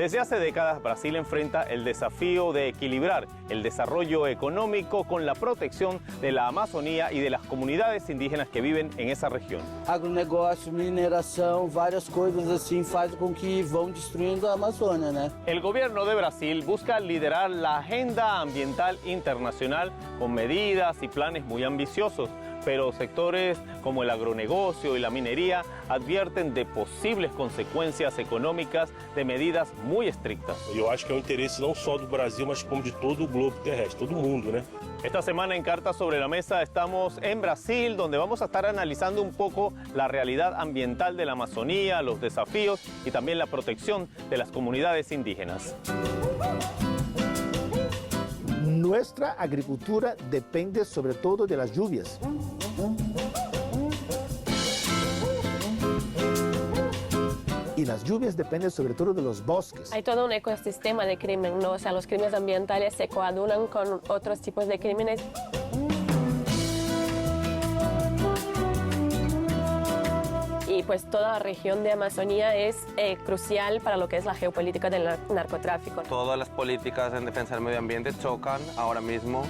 Desde hace décadas, Brasil enfrenta el desafío de equilibrar el desarrollo económico con la protección de la Amazonía y de las comunidades indígenas que viven en esa región. Agronegócio, mineração, várias coisas assim fazem com que vão destruindo a Amazônia, né? El gobierno de Brasil busca liderar la agenda ambiental internacional con medidas y planes muy ambiciosos, pero sectores como el agronegocio y la minería advierten de posibles consecuencias económicas de medidas muy estrictas. Eu acho que é um interesse não só do Brasil, mas como de todo o globo terrestre, todo mundo, né? Esta semana en Cartas sobre la Mesa estamos en Brasil, donde vamos a estar analizando un poco la realidad ambiental de la Amazonía, los desafíos y también la protección de las comunidades indígenas. Nuestra agricultura depende sobre todo de las lluvias. Y las lluvias dependen sobre todo de los bosques. Hay todo un ecosistema de crimen, ¿no? O sea, los crímenes ambientales se coadulan con otros tipos de crímenes. Y pues toda la región de Amazonía es crucial para lo que es la geopolítica del narcotráfico. Todas las políticas en defensa del medio ambiente chocan ahora mismo.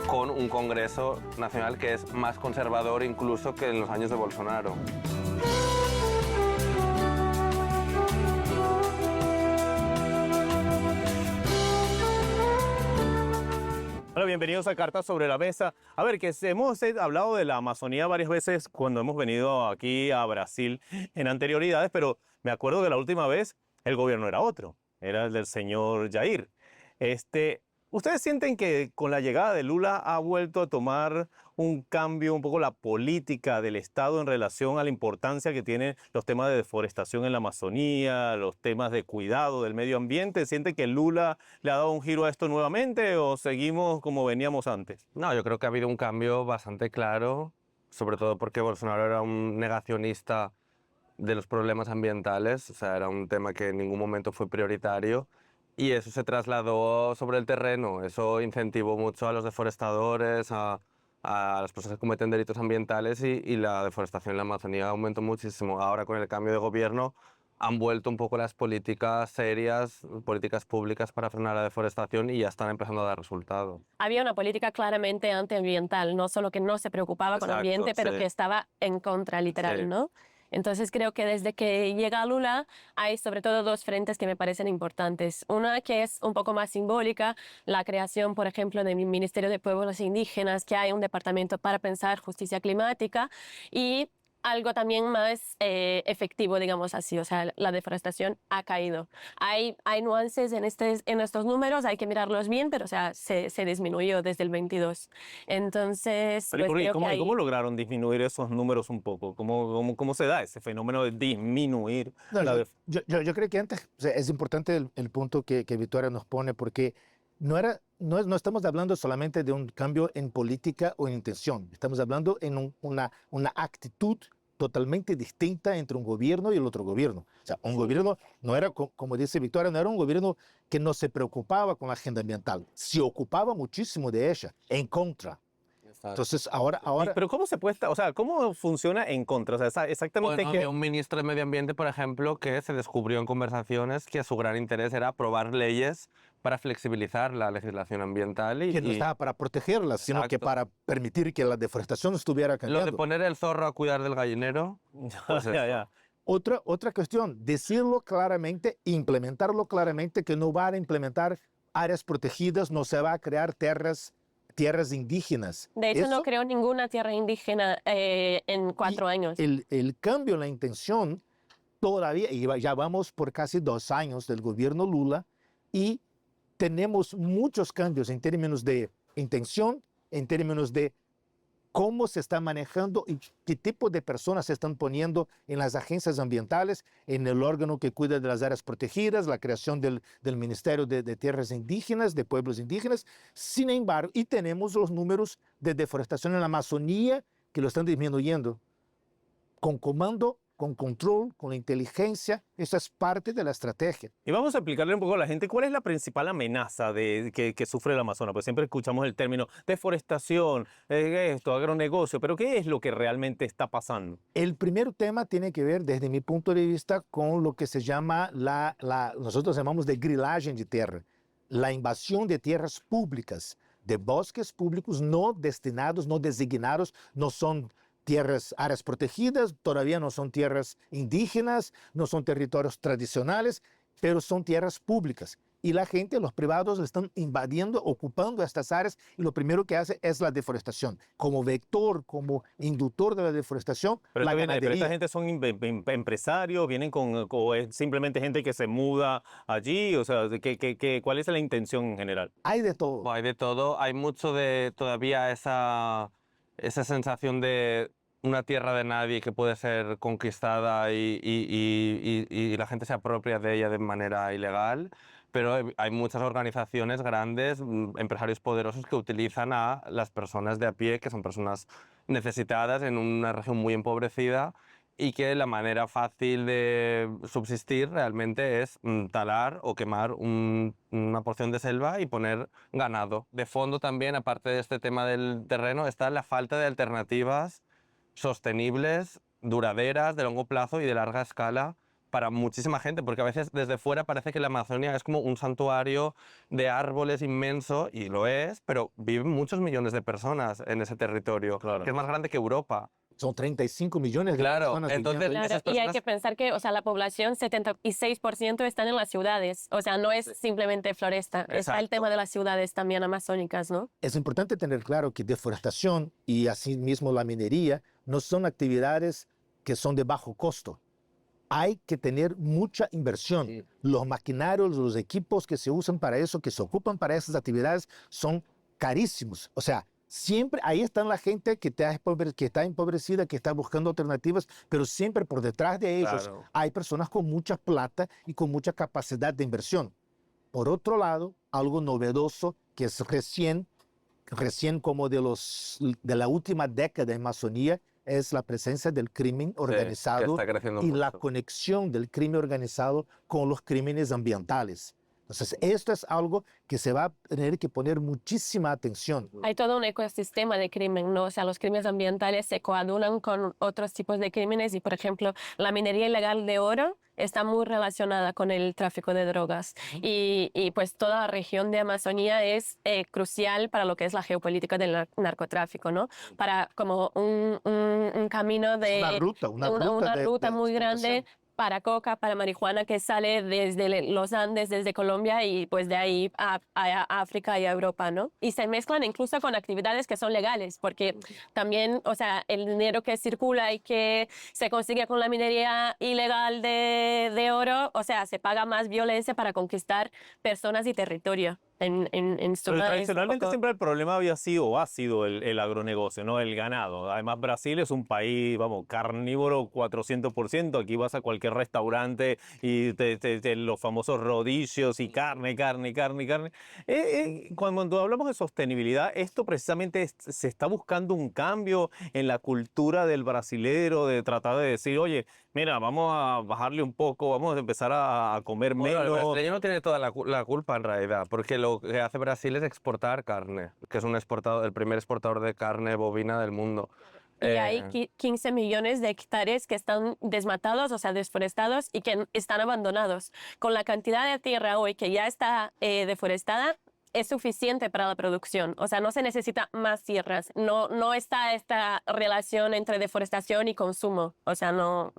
Con un Congreso Nacional que es más conservador incluso que en los años de Bolsonaro. Hola, bienvenidos a Cartas sobre la Mesa. A ver, que hemos hablado de la Amazonía varias veces cuando hemos venido aquí a Brasil en anterioridades, pero me acuerdo que la última vez el gobierno era otro, era el del señor Jair. ¿Ustedes sienten que con la llegada de Lula ha vuelto a tomar un cambio un poco la política del Estado en relación a la importancia que tienen los temas de deforestación en la Amazonía, los temas de cuidado del medio ambiente? ¿Sienten que Lula le ha dado un giro a esto nuevamente o seguimos como veníamos antes? No, yo creo que ha habido un cambio bastante claro, sobre todo porque Bolsonaro era un negacionista de los problemas ambientales, o sea, era un tema que en ningún momento fue prioritario. Y eso se trasladó sobre el terreno, eso incentivó mucho a los deforestadores, a las personas que cometen delitos ambientales y la deforestación en la Amazonía aumentó muchísimo. Ahora con el cambio de gobierno han vuelto un poco las políticas serias, políticas públicas para frenar la deforestación y ya están empezando a dar resultados. Había una política claramente antiambiental, no solo que no se preocupaba con el ambiente, pero que estaba en contra, literal, ¿no? Entonces creo que desde que llega Lula hay sobre todo dos frentes que me parecen importantes. Una que es un poco más simbólica, la creación, por ejemplo, del Ministerio de Pueblos Indígenas, que hay un departamento para pensar justicia climática, y algo también más efectivo, digamos así, o sea, la deforestación ha caído. Hay nuances en estos números, hay que mirarlos bien, pero o sea, se disminuyó desde el 22. Entonces, Pero, pues, ¿cómo lograron disminuir esos números un poco? ¿Cómo se da ese fenómeno de disminuir? Yo creo que antes, o sea, es importante el punto que Victoria nos pone, porque no estamos hablando solamente de un cambio en política o en intención. Estamos hablando en una actitud totalmente distinta entre un gobierno y el otro gobierno. O sea, un gobierno no era, como dice Victoria, no era un gobierno que no se preocupaba con la agenda ambiental. Se ocupaba muchísimo de ella, en contra. Entonces, ahora... Pero ¿cómo se puede estar, o sea, cómo funciona en contra? O sea, exactamente Bueno, había un ministro de Medio Ambiente, por ejemplo, que se descubrió en conversaciones que su gran interés era aprobar leyes para flexibilizar la legislación ambiental. Que no estaba para protegerla, sino que para permitir que la deforestación estuviera cambiando. Lo de poner el zorro a cuidar del gallinero, pues ya. Otra cuestión, decirlo claramente, implementarlo claramente, que no va a implementar áreas protegidas, no se va a crear tierras indígenas. De hecho, no creó ninguna tierra indígena en 4 años. El cambio en la intención todavía, y ya vamos por casi 2 años del gobierno Lula, y tenemos muchos cambios en términos de intención, en términos de cómo se está manejando y qué tipo de personas se están poniendo en las agencias ambientales, en el órgano que cuida de las áreas protegidas, la creación del Ministerio de Tierras Indígenas, de Pueblos Indígenas. Sin embargo, y tenemos los números de deforestación en la Amazonía que lo están disminuyendo con comando con control, con inteligencia. Eso es parte de la estrategia. Y vamos a explicarle un poco a la gente cuál es la principal amenaza que sufre el Amazonas. Pues siempre escuchamos el término deforestación, esto, agronegocio, pero ¿qué es lo que realmente está pasando? El primer tema tiene que ver, desde mi punto de vista, con lo que se llama nosotros llamamos de grilagem de tierra, la invasión de tierras públicas, de bosques públicos no destinados, no designados, no son tierras, áreas protegidas, todavía no son tierras indígenas, no son territorios tradicionales, pero son tierras públicas. Y la gente, los privados, están invadiendo, ocupando estas áreas y lo primero que hace es la deforestación. Como vector, como inductor de la deforestación, Pero, la pero ganadería. esta gente son empresarios, vienen o es simplemente gente que se muda allí, o sea, ¿cuál es la intención en general? Hay de todo. Hay de todo, hay mucho de todavía esa sensación de una tierra de nadie que puede ser conquistada y la gente se apropia de ella de manera ilegal, pero hay muchas organizaciones grandes, empresarios poderosos que utilizan a las personas de a pie, que son personas necesitadas en una región muy empobrecida y que la manera fácil de subsistir realmente es talar o quemar una porción de selva y poner ganado. De fondo también, aparte de este tema del terreno, está la falta de alternativas sostenibles, duraderas, de largo plazo y de larga escala para muchísima gente, porque a veces desde fuera parece que la Amazonia es como un santuario de árboles inmenso, y lo es, pero viven muchos millones de personas en ese territorio, Claro. que es más grande que Europa. Son 35 millones de Claro, personas entonces viviendo ahí. Claro, esas y hay personas- que pensar que, o sea, la población, 76% están en las ciudades. O sea, no es simplemente floresta. Está el Exacto. tema de las ciudades también amazónicas, ¿no? Es importante tener claro que deforestación y asimismo la minería no son actividades que son de bajo costo. Hay que tener mucha inversión. Sí. Los maquinarios, los equipos que se usan para eso, que se ocupan para esas actividades, son carísimos. O sea, siempre ahí está la gente que está empobrecida, que está buscando alternativas, pero siempre por detrás de ellos Claro. hay personas con mucha plata y con mucha capacidad de inversión. Por otro lado, algo novedoso que es recién como de la última década en Amazonía, es la presencia del crimen que organizado está creciendo y la mucho. conexión del crimen organizado con los crímenes ambientales. Entonces, esto es algo que se va a tener que poner muchísima atención. Hay todo un ecosistema de crimen, ¿no? O sea, los crímenes ambientales se coadulan con otros tipos de crímenes y, por ejemplo, la minería ilegal de oro está muy relacionada con el tráfico de drogas. Y pues toda la región de Amazonía es crucial para lo que es la geopolítica del narcotráfico, ¿no? Para como un camino de... Una ruta de muy grande exportación. para coca, para marihuana, que sale desde los Andes, desde Colombia y pues de ahí a África y a Europa, ¿no? Y se mezclan incluso con actividades que son legales, porque también, o sea, el dinero que circula y que se consigue con la minería ilegal de oro, o sea, se paga más violencia para conquistar personas y territorio. En Pero suma, es un tradicionalmente poco- siempre el problema había sido o ha sido el agronegocio, ¿no? El ganado. Además, Brasil es un país, vamos, carnívoro 400%. Aquí vas a cualquier restaurante y los famosos rodillos y carne. Cuando hablamos de sostenibilidad, esto precisamente se está buscando un cambio en la cultura del brasilero, de tratar de decir, oye, mira, vamos a bajarle un poco, vamos a empezar a comer Bueno, el menos. brasileño no tiene toda la culpa en realidad, porque lo que hace Brasil es exportar carne, que es el primer exportador de carne bovina del mundo. Y hay 15 millones de hectáreas que están desmatados, o sea, desforestados y que están abandonados. Con la cantidad de tierra hoy que ya está deforestada, es suficiente para la producción. O sea, no se necesita más tierras. No está esta relación entre deforestación y consumo. O sea, no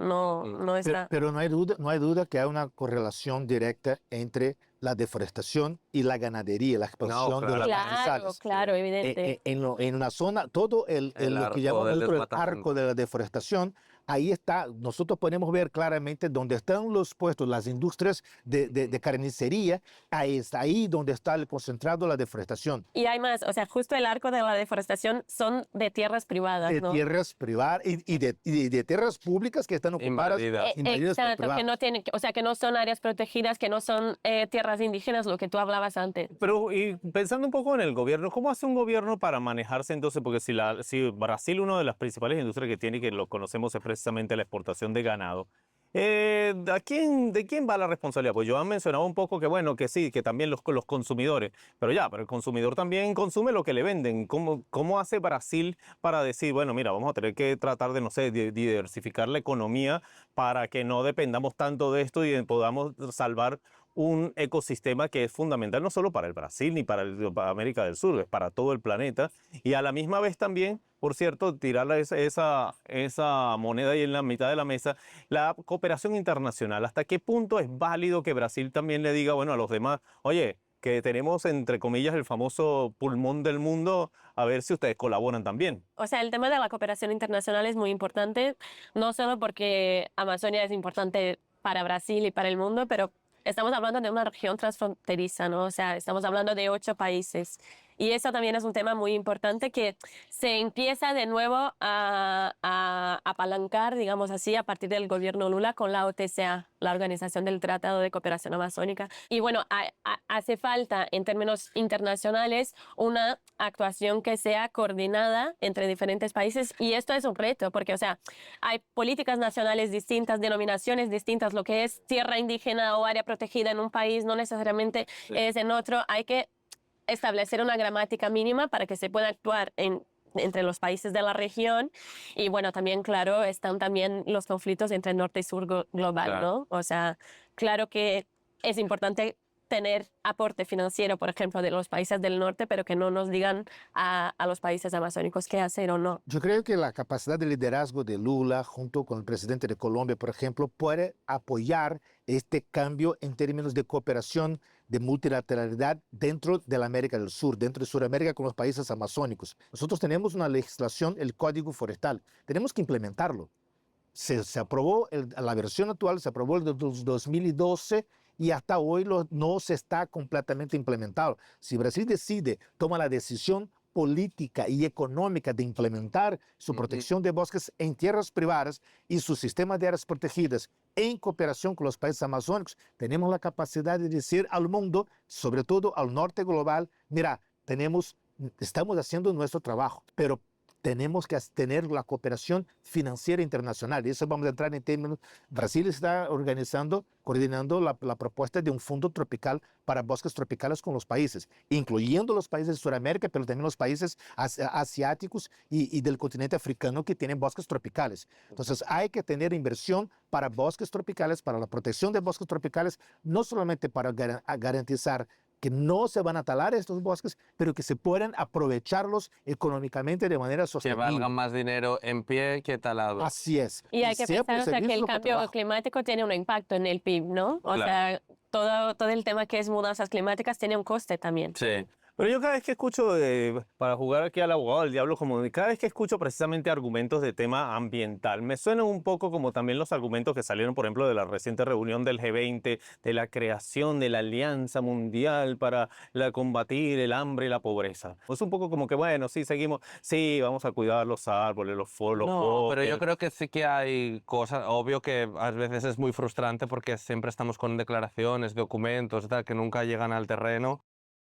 está. Pero no hay duda que hay una correlación directa entre la deforestación y la ganadería, la expansión de las Claro, pastizales. claro, evidente. En una zona, todo El lo arco que llamamos del nosotros el desmatamiento. arco de la deforestación, ahí está, nosotros podemos ver claramente dónde están los puestos, las industrias de carnicería, ahí está, ahí donde está el concentrado de la deforestación. Y hay más, o sea, justo el arco de la deforestación son de tierras privadas, De ¿no? tierras privadas y de tierras públicas que están ocupadas. Invadidas. invadidas por Exacto, que privados. no tienen, o sea, que no son áreas protegidas, que no son tierras indígenas, lo que tú hablabas antes. Pero y pensando un poco en el gobierno, ¿cómo hace un gobierno para manejarse entonces? Porque si Brasil, una de las principales industrias que tiene, que lo conocemos, es precisamente la exportación de ganado. ¿De quién va la responsabilidad? Pues yo han mencionado un poco que bueno, que sí, que también los consumidores, pero el consumidor también consume lo que le venden. ¿Cómo hace Brasil para decir, bueno, mira, vamos a tener que tratar de, no sé, diversificar la economía para que no dependamos tanto de esto y podamos salvar un ecosistema que es fundamental no solo para el Brasil ni para América del Sur, es para todo el planeta y a la misma vez también, por cierto, tirar esa moneda ahí en la mitad de la mesa, la cooperación internacional? ¿Hasta qué punto es válido que Brasil también le diga, bueno, a los demás, oye, que tenemos, entre comillas, el famoso pulmón del mundo, a ver si ustedes colaboran también? O sea, el tema de la cooperación internacional es muy importante, no solo porque Amazonia es importante para Brasil y para el mundo, pero estamos hablando de una región transfronteriza, ¿no? O sea, estamos hablando de 8 países. Y eso también es un tema muy importante que se empieza de nuevo a apalancar, digamos así, a partir del gobierno Lula con la OTCA, la Organización del Tratado de Cooperación Amazónica. Y bueno, hace falta en términos internacionales una actuación que sea coordinada entre diferentes países y esto es un reto porque, o sea, hay políticas nacionales distintas, denominaciones distintas, lo que es tierra indígena o área protegida en un país no necesariamente es en otro. Hay que establecer una gramática mínima para que se pueda actuar entre los países de la región y bueno, también claro, están también los conflictos entre norte y sur global, Claro. ¿no? O sea, claro que es importante tener aporte financiero, por ejemplo, de los países del norte, pero que no nos digan a los países amazónicos qué hacer o no. Yo creo que la capacidad de liderazgo de Lula, junto con el presidente de Colombia, por ejemplo, puede apoyar este cambio en términos de cooperación, de multilateralidad dentro de la América del Sur, dentro de Sudamérica con los países amazónicos. Nosotros tenemos una legislación, el Código Forestal, tenemos que implementarlo. Se aprobó, la versión actual se aprobó en 2012 y hasta hoy no se está completamente implementado. Si Brasil decide, toma la decisión política y económica de implementar su protección de bosques en tierras privadas y su sistema de áreas protegidas en cooperación con los países amazónicos, tenemos la capacidad de decir al mundo, sobre todo al norte global, mira, estamos haciendo nuestro trabajo, pero tenemos que tener la cooperación financiera internacional. Y eso vamos a entrar en términos. Brasil está coordinando la propuesta de un fondo tropical para bosques tropicales con los países, incluyendo los países de Sudamérica, pero también los países asiáticos y del continente africano que tienen bosques tropicales. Entonces hay que tener inversión para bosques tropicales, para la protección de bosques tropicales, no solamente para garantizar que no se van a talar estos bosques, pero que se puedan aprovecharlos económicamente de manera Que sostenible. valgan más dinero en pie que talado. Así es. Y hay que sea pensar, por o sea, que el servicios o por cambio trabajo. climático tiene un impacto en el PIB, ¿no? O sea, todo el tema que es mudanzas climáticas tiene un coste también. Sí. Pero yo cada vez que escucho, para jugar aquí al abogado del diablo, como cada vez que escucho precisamente argumentos de tema ambiental, me suenan un poco como también los argumentos que salieron, por ejemplo, de la reciente reunión del G20, de la creación de la Alianza Mundial para combatir el hambre y la pobreza. Es un poco como que, bueno, sí, seguimos, sí, vamos a cuidar los árboles, los No, pero yo bosques. creo que sí que hay cosas, obvio que a veces es muy frustrante porque siempre estamos con declaraciones, documentos, tal, que nunca llegan al terreno.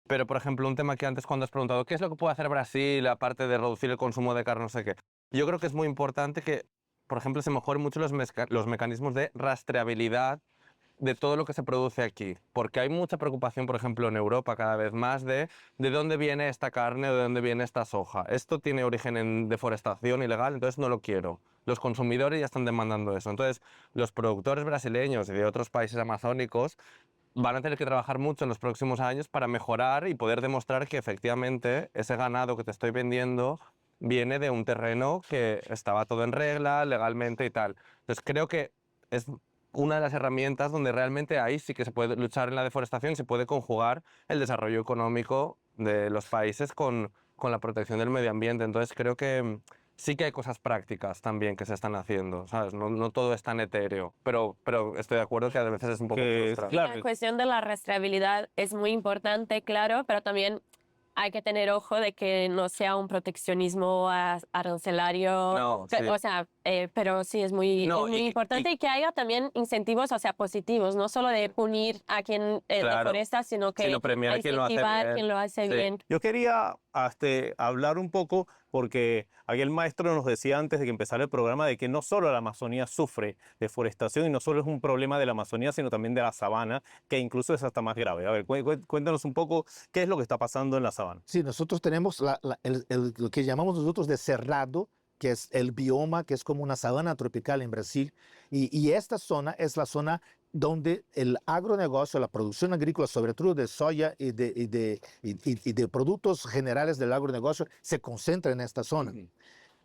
Pero, por ejemplo, un tema que antes cuando has preguntado, ¿qué es lo que puede hacer Brasil aparte de reducir el consumo de carne, no sé qué? Yo creo que es muy importante que, por ejemplo, se mejoren mucho los mecanismos de rastreabilidad de todo lo que se produce aquí, porque hay mucha preocupación, por ejemplo, en Europa cada vez más de dónde viene esta carne o de dónde viene esta soja. Esto tiene origen en deforestación ilegal, entonces no lo quiero. Los consumidores ya están demandando eso. Entonces, los productores brasileños y de otros países amazónicos van a tener que trabajar mucho en los próximos años para mejorar y poder demostrar que efectivamente ese ganado que te estoy vendiendo viene de un terreno que estaba todo en regla, legalmente y tal. Entonces creo que es una de las herramientas donde realmente ahí sí que se puede luchar en la deforestación y se puede conjugar el desarrollo económico de los países con la protección del medio ambiente. Entonces creo que sí que hay cosas prácticas también que se están haciendo, ¿sabes? No todo es tan etéreo, pero estoy de acuerdo que a veces es un poco frustrante. La cuestión de la rastreabilidad es muy importante, claro, pero también hay que tener ojo de que no sea un proteccionismo arancelario. No, sí. O sea, pero sí es muy, No, es muy importante y que haya también incentivos, o sea, positivos, no solo de punir a quien Claro, deforesta, sino que sino premiar a quien lo hace incentivar bien. quien lo hace Sí. bien. Yo quería hablar un poco, porque aquí el maestro nos decía antes de que empezara el programa de que no solo la Amazonía sufre deforestación y no solo es un problema de la Amazonía, sino también de la sabana, que incluso es hasta más grave. A ver, cuéntanos un poco qué es lo que está pasando en la sabana. Sí, nosotros tenemos lo que llamamos nosotros de cerrado, que es el bioma, que es como una sabana tropical en Brasil. Y esta zona es la zona donde el agronegocio, la producción agrícola, sobre todo de soya y de productos generales del agronegocio, se concentra en esta zona.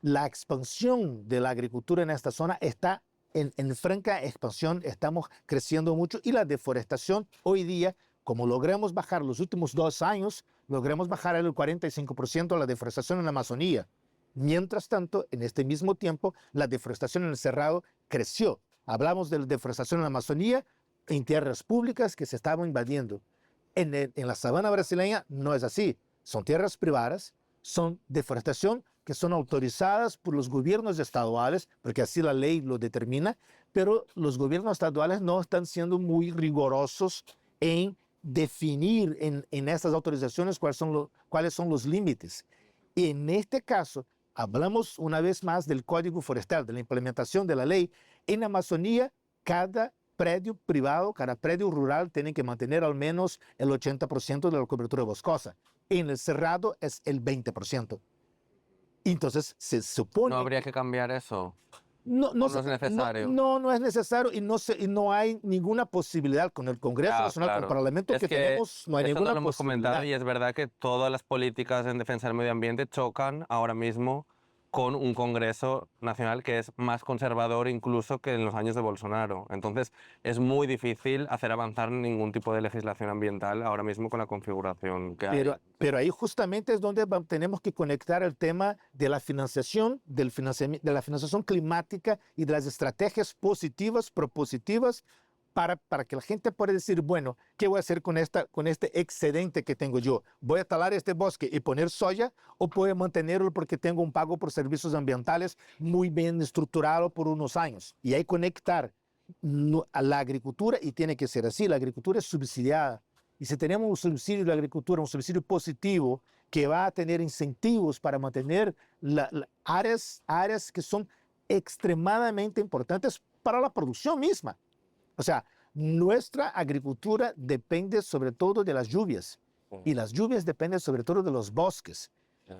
La expansión de la agricultura en esta zona está en franca expansión, estamos creciendo mucho y la deforestación hoy día, como logramos bajar los últimos 2 años, logramos bajar el 45% la deforestación en la Amazonía. Mientras tanto, en este mismo tiempo, la deforestación en el Cerrado creció. Hablamos de la deforestación en la Amazonía, en tierras públicas que se estaban invadiendo. En la sabana brasileña no es así. Son tierras privadas, son deforestación que son autorizadas por los gobiernos estaduales, porque así la ley lo determina, pero los gobiernos estaduales no están siendo muy rigurosos en definir en estas autorizaciones cuáles son los límites. Y en este caso, hablamos una vez más del Código Forestal, de la implementación de la ley. En Amazonía, cada predio privado, cada predio rural tiene que mantener al menos el 80% de la cobertura boscosa. En el Cerrado es el 20%. Entonces, se supone... ¿No habría que cambiar eso? No, ¿No es necesario? No es necesario y no hay ninguna posibilidad con el Congreso Nacional, con el Parlamento que tenemos, no hay esto ninguna lo hemos posibilidad. comentado y es verdad que todas las políticas en defensa del medio ambiente chocan ahora mismo con un Congreso Nacional que es más conservador incluso que en los años de Bolsonaro. Entonces es muy difícil hacer avanzar ningún tipo de legislación ambiental ahora mismo con la configuración que hay. Pero ahí justamente es donde tenemos que conectar el tema de la financiación, de la financiación climática y de las estrategias positivas, propositivas, para que la gente pueda decir, bueno, ¿qué voy a hacer con este excedente que tengo yo? ¿Voy a talar este bosque y poner soya o puedo mantenerlo porque tengo un pago por servicios ambientales muy bien estructurado por unos años? Y ahí conectar a la agricultura, y tiene que ser así, la agricultura es subsidiada. Y si tenemos un subsidio de la agricultura, un subsidio positivo que va a tener incentivos para mantener áreas que son extremadamente importantes para la producción misma. O sea, nuestra agricultura depende sobre todo de las lluvias y las lluvias dependen sobre todo de los bosques.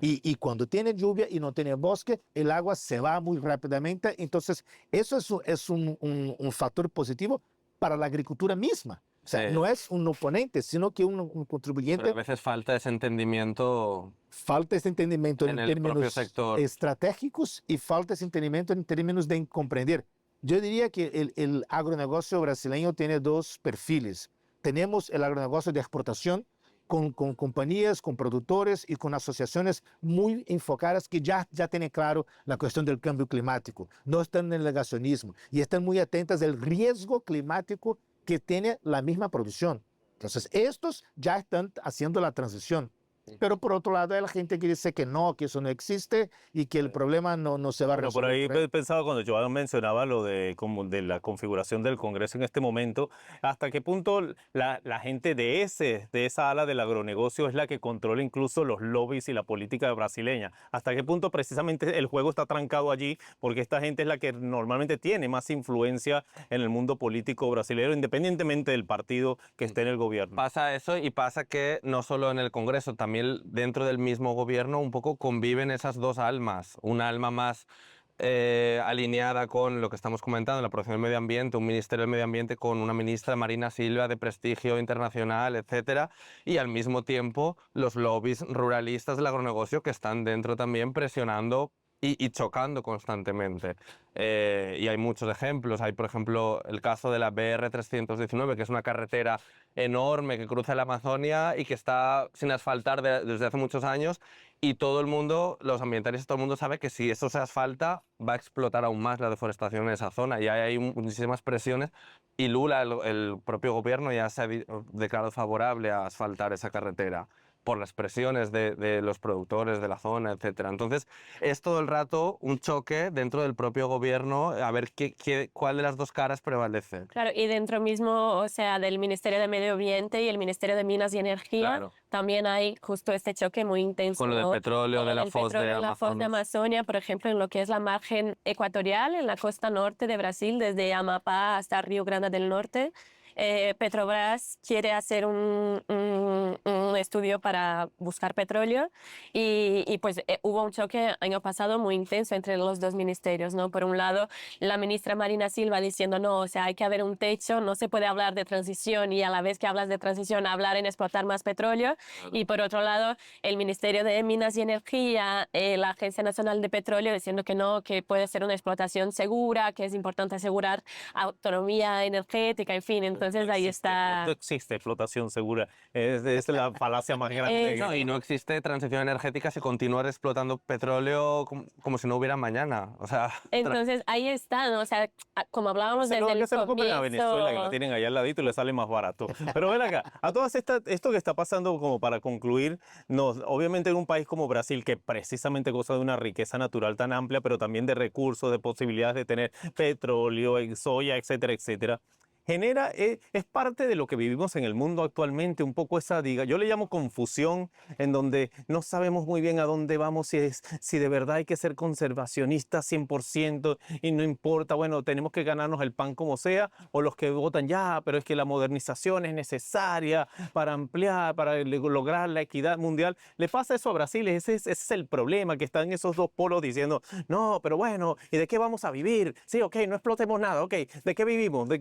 Y cuando tiene lluvia y no tiene bosque, el agua se va muy rápidamente. Entonces, eso es un factor positivo para la agricultura misma. O sea, no es un oponente, sino que un contribuyente. Pero a veces falta ese entendimiento. Falta ese entendimiento en el propio términos sector estratégicos y falta ese entendimiento en términos de comprender. Yo diría que el agronegocio brasileño tiene 2 perfiles. Tenemos el agronegocio de exportación con compañías, con productores y con asociaciones muy enfocadas que ya tienen claro la cuestión del cambio climático. No están en el negacionismo y están muy atentas del riesgo climático que tiene la misma producción. Entonces, estos ya están haciendo la transición. Pero por otro lado, hay la gente que dice que no, que eso no existe y que el problema no se va a Pero por resolver. ahí pensaba cuando Joan mencionaba lo de, como de la configuración del Congreso en este momento, hasta qué punto la gente de esa ala del agronegocio es la que controla incluso los lobbies y la política brasileña. Hasta qué punto precisamente el juego está trancado allí, porque esta gente es la que normalmente tiene más influencia en el mundo político brasileño, independientemente del partido que esté en el gobierno. Pasa eso y pasa que no solo en el Congreso, también dentro del mismo gobierno un poco conviven esas 2 almas. Una alma más alineada con lo que estamos comentando, la protección del medio ambiente, un ministerio del medio ambiente con una ministra, Marina Silva, de prestigio internacional, etcétera, y al mismo tiempo los lobbies ruralistas del agronegocio que están dentro también presionando y chocando constantemente. Y hay muchos ejemplos. Hay, por ejemplo, el caso de la BR-319, que es una carretera enorme que cruza la Amazonia y que está sin asfaltar desde hace muchos años. Y todo el mundo, los ambientalistas, todo el mundo sabe que si eso se asfalta, va a explotar aún más la deforestación en esa zona. Y hay muchísimas presiones. Y Lula, el propio gobierno, ya se ha declarado favorable a asfaltar esa carretera. por las presiones de los productores de la zona, etc. Entonces, es todo el rato un choque dentro del propio gobierno a ver cuál de las dos caras prevalece. Claro, y dentro mismo, o sea, del Ministerio de Medio Ambiente y el Ministerio de Minas y Energía, Claro. también hay justo este choque muy intenso. Con lo del ¿no? petróleo, de la El foz petróleo de en la foz de Amazonas. Amazonia, por ejemplo, en lo que es la margen ecuatorial, en la costa norte de Brasil, desde Amapá hasta Río Grande del Norte. Petrobras quiere hacer un estudio para buscar petróleo y pues hubo un choque año pasado muy intenso entre los dos ministerios, ¿no? Por un lado, la ministra Marina Silva diciendo, no, o sea, hay que haber un techo, no se puede hablar de transición y a la vez que hablas de transición, hablar en explotar más petróleo. Y por otro lado, el Ministerio de Minas y Energía, la Agencia Nacional de Petróleo diciendo que no, que puede ser una explotación segura, que es importante asegurar autonomía energética, en fin. Entonces ahí está. No existe explotación segura. Es la falacia más grande. No, y no existe transición energética si continuar explotando petróleo como si no hubiera mañana. O sea, Entonces ahí está, ¿no? O sea, como hablábamos Se lo, desde que el se lo compren a Venezuela, que comienzo. lo tienen allá al ladito y le sale más barato. Pero ven acá, a todas esto que está pasando, como para concluir, obviamente en un país como Brasil, que precisamente goza de una riqueza natural tan amplia, pero también de recursos, de posibilidades de tener petróleo, soya, etcétera, etcétera. Genera, es parte de lo que vivimos en el mundo actualmente, un poco esa, yo le llamo confusión, en donde no sabemos muy bien a dónde vamos, si de verdad hay que ser conservacionistas 100% y no importa, bueno, tenemos que ganarnos el pan como sea, o los que votan ya, pero es que la modernización es necesaria para ampliar, para lograr la equidad mundial. Le pasa eso a Brasil, ese es el problema, que están esos dos polos diciendo, no, pero bueno, ¿y de qué vamos a vivir? Sí, ok, no explotemos nada, ok, ¿de qué vivimos? ¿De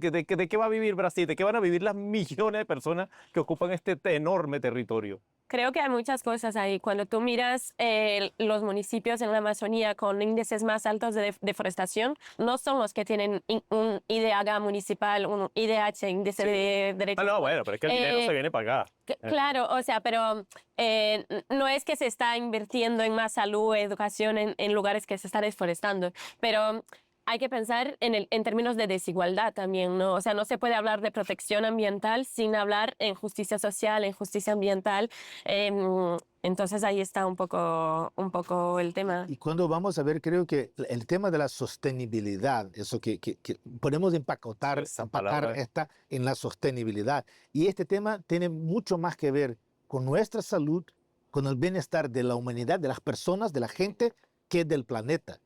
qué va a vivir Brasil? ¿De qué van a vivir las millones de personas que ocupan este enorme territorio? Creo que hay muchas cosas ahí. Cuando tú miras los municipios en la Amazonía con índices más altos de deforestación, no son los que tienen un IDH municipal, un IDH, índice de derechos. Ah, no, bueno, pero es que el dinero se viene para acá. Claro, o sea, pero no es que se está invirtiendo en más salud, educación en lugares que se está deforestando, pero hay que pensar en términos de desigualdad también, ¿no? O sea, no se puede hablar de protección ambiental sin hablar en justicia social, en justicia ambiental. Entonces ahí está un poco el tema. Y cuando vamos a ver, creo que el tema de la sostenibilidad, eso que podemos empacar Esa palabra. esta en la sostenibilidad. Y este tema tiene mucho más que ver con nuestra salud, con el bienestar de la humanidad, de las personas, de la gente, que del planeta.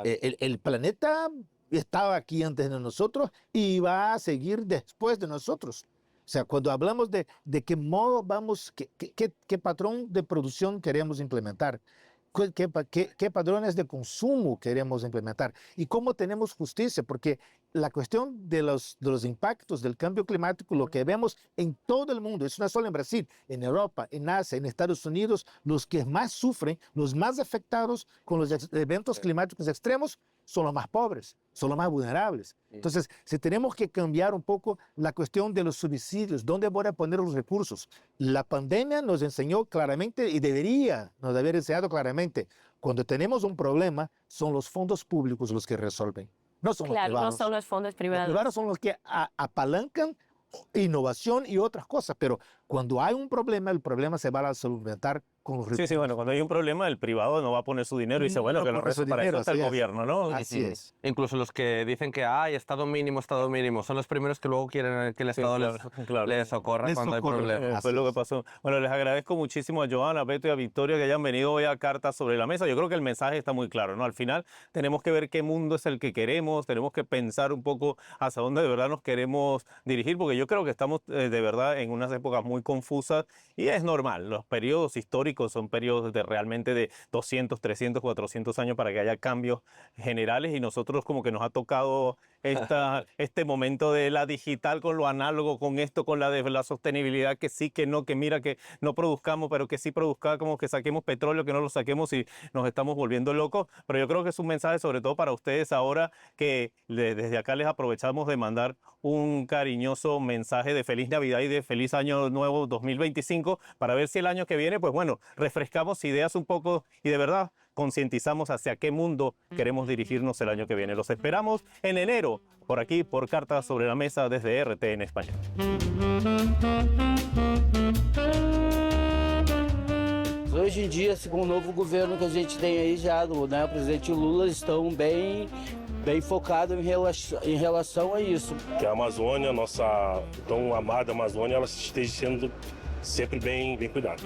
El planeta estaba aquí antes de nosotros y va a seguir después de nosotros. O sea, cuando hablamos de qué modo vamos, qué patrón de producción queremos implementar, qué padrones de consumo queremos implementar y cómo tenemos justicia, porque la cuestión de los impactos del cambio climático, lo que vemos en todo el mundo, es no solo en Brasil, en Europa, en Asia, en Estados Unidos, los que más sufren, los más afectados con los eventos climáticos extremos son los más pobres, son los más vulnerables. Entonces, si tenemos que cambiar un poco la cuestión de los subsidios, ¿dónde voy a poner los recursos? La pandemia nos enseñó claramente y nos haber enseñado claramente, cuando tenemos un problema, son los fondos públicos los que resuelven. No son los Claro, privados. no son los fondos Los privados. privados son los que apalancan innovación y otras cosas, pero cuando hay un problema, el problema se va a solventar con los recursos. Sí, bueno, cuando hay un problema, el privado no va a poner su dinero y dice, bueno, No que lo pone su resto para dinero, eso está el así es. gobierno, ¿no? Así es. incluso los que dicen que hay estado mínimo, son los primeros que luego quieren que el Estado claro. les socorra Les cuando socorra. hay problemas. Fue lo que pasó. Bueno, les agradezco muchísimo a Joan, a Beto y a Victoria que hayan venido hoy a Cartas sobre la Mesa. Yo creo que el mensaje está muy claro, ¿no? Al final tenemos que ver qué mundo es el que queremos, tenemos que pensar un poco hacia dónde de verdad nos queremos dirigir, porque yo creo que estamos de verdad en unas épocas muy confusas y es normal. Los periodos históricos son periodos realmente de 200, 300, 400 años para que haya cambios generales y nosotros como que nos ha tocado este momento de la digital con lo análogo, con esto, con la sostenibilidad, que sí, que no, que mira, que no produzcamos, pero que sí produzcamos, que saquemos petróleo, que no lo saquemos y nos estamos volviendo locos. Pero yo creo que es un mensaje sobre todo para ustedes ahora que desde acá les aprovechamos de mandar un cariñoso mensaje de feliz Navidad y de feliz año nuevo 2025 para ver si el año que viene, pues bueno, refrescamos ideas un poco y de verdad concientizamos hacia qué mundo queremos dirigirnos el año que viene. Los esperamos en enero, por aquí, por Cartas sobre la Mesa desde RT en Español. Hoje em dia, com o novo governo que a gente tem aí já, né, o presidente Lula, estão bem focados em relação a isso. Que a Amazônia, nossa tão amada Amazônia, ela esteja sendo sempre bem cuidada.